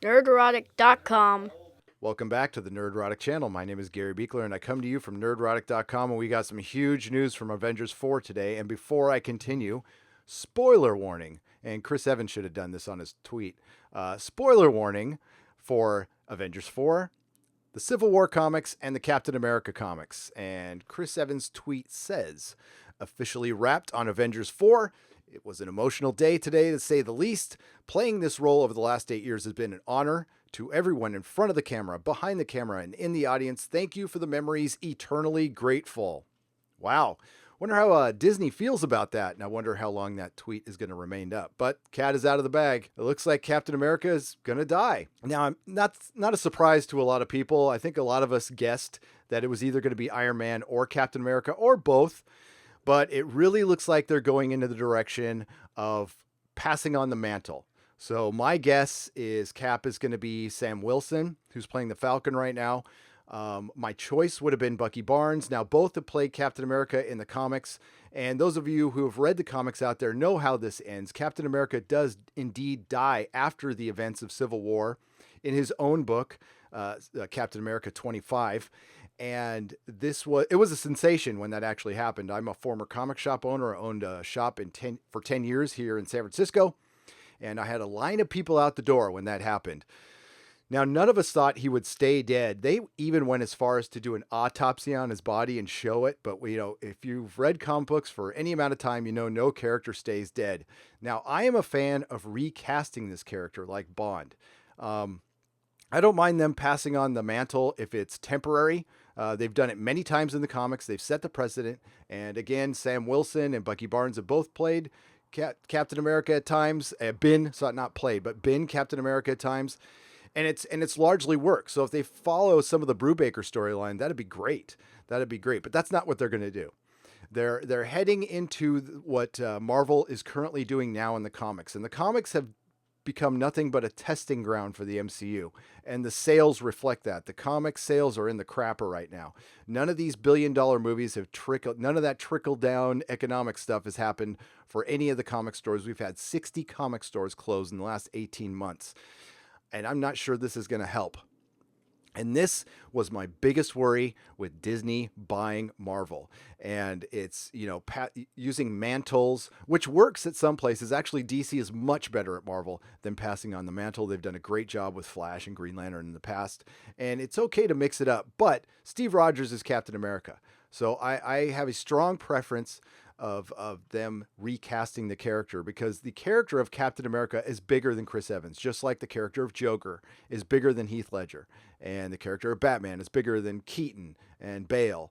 Nerderotic.com. Welcome back to the Nerdrotic channel. My name is Gary Beekler, and I come to you from nerdrotic.com, and we got some huge news from Avengers 4 today. And before I continue, spoiler warning, and Chris Evans should have done this on his tweet. Spoiler warning for Avengers 4, the Civil War comics, and the Captain America comics. And Chris Evans' tweet says, officially wrapped on Avengers 4. It was an emotional day today, to say the least. Playing this role over the last 8 years has been an honor. To everyone in front of the camera, behind the camera, and in the audience, thank you for the memories. Eternally grateful. Wow. Wonder how Disney feels about that, and I wonder how long that tweet is going to remain up. But cat is out of the bag. It looks like Captain America is going to die. Now, I'm not a surprise to a lot of people. I think a lot of us guessed that it was either going to be Iron Man or Captain America or both. But it really looks like they're going into the direction of passing on the mantle. So my guess is Cap is going to be Sam Wilson, who's playing the Falcon right now. My choice would have been Bucky Barnes. Now, both have played Captain America in the comics. And those of you who have read the comics out there know how this ends. Captain America does indeed die after the events of Civil War in his own book, Captain America 25. And it was a sensation when that actually happened. I'm a former comic shop owner. I owned a shop for 10 years here in San Francisco. And I had a line of people out the door when that happened. Now, none of us thought he would stay dead. They even went as far as to do an autopsy on his body and show it. But, if you've read comic books for any amount of time, no character stays dead. Now, I am a fan of recasting this character like Bond. I don't mind them passing on the mantle if it's temporary. They've done it many times in the comics. They've set the precedent. And again, Sam Wilson and Bucky Barnes have both played Captain America at times, been Captain America at times, and it's largely worked. So if they follow some of the Brubaker storyline, that'd be great. But that's not what they're going to do. They're heading into what Marvel is currently doing now in the comics, and the comics have become nothing but a testing ground for the MCU, and the sales reflect that. The comic sales are in the crapper right now. None of these billion-dollar movies have trickled. None of that trickle-down economic stuff has happened for any of the comic stores. We've had 60 comic stores closed in the last 18 months, and I'm not sure this is going to help. And this was my biggest worry with Disney buying Marvel. And it's, using mantles, which works at some places. Actually, DC is much better at Marvel than passing on the mantle. They've done a great job with Flash and Green Lantern in the past. And it's okay to mix it up. But Steve Rogers is Captain America. So I have a strong preference of them recasting the character, because the character of Captain America is bigger than Chris Evans, just like the character of Joker is bigger than Heath Ledger, and the character of Batman is bigger than Keaton and Bale.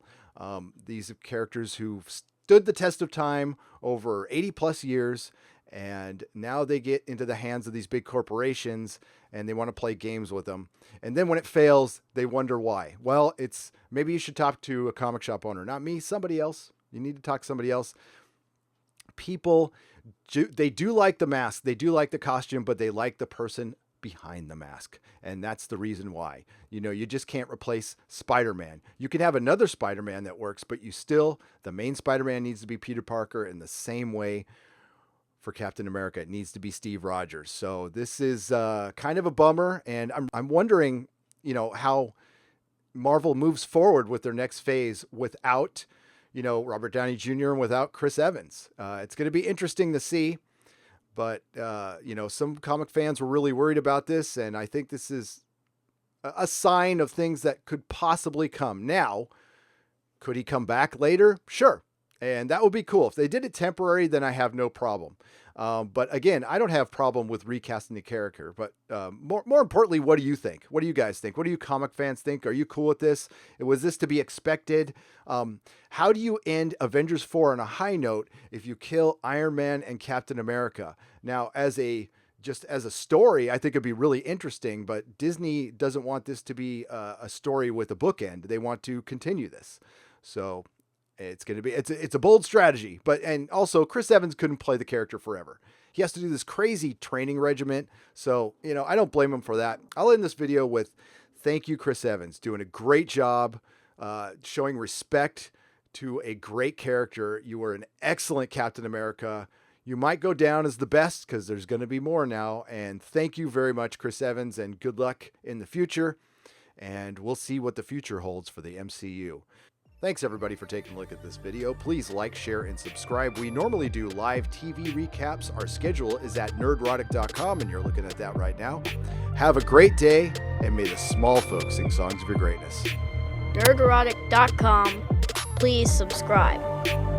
These are characters who've stood the test of time over 80 plus years, and now they get into the hands of these big corporations and they want to play games with them. And then when it fails, they wonder why. Well, maybe you should talk to a comic shop owner, not me, somebody else. You need to talk to somebody else. People, they do like the mask. They do like the costume, but they like the person behind the mask. And that's the reason why. You just can't replace Spider-Man. You can have another Spider-Man that works, but the main Spider-Man needs to be Peter Parker, in the same way for Captain America, it needs to be Steve Rogers. So this is kind of a bummer. And I'm wondering, how Marvel moves forward with their next phase without Robert Downey Jr. and without Chris Evans. It's going to be interesting to see. But, some comic fans were really worried about this. And I think this is a sign of things that could possibly come. Now, could he come back later? Sure. And that would be cool. If they did it temporary, then I have no problem. But again, I don't have problem with recasting the character. But more importantly, what do you think? What do you guys think? What do you comic fans think? Are you cool with this? Was this to be expected? How do you end Avengers 4 on a high note if you kill Iron Man and Captain America? Now, just as a story, I think it'd be really interesting, but Disney doesn't want this to be a story with a bookend. They want to continue this. So it's a bold strategy, and also Chris Evans couldn't play the character forever. He has to do this crazy training regimen. So, I don't blame him for that. I'll end this video with thank you, Chris Evans, doing a great job, showing respect to a great character. You were an excellent Captain America. You might go down as the best because there's going to be more now. And thank you very much, Chris Evans, and good luck in the future. And we'll see what the future holds for the MCU. Thanks everybody for taking a look at this video. Please like, share, and subscribe. We normally do live TV recaps. Our schedule is at nerdrotic.com, and you're looking at that right now. Have a great day, and may the small folks sing songs of your greatness. nerdrotic.com. Please subscribe.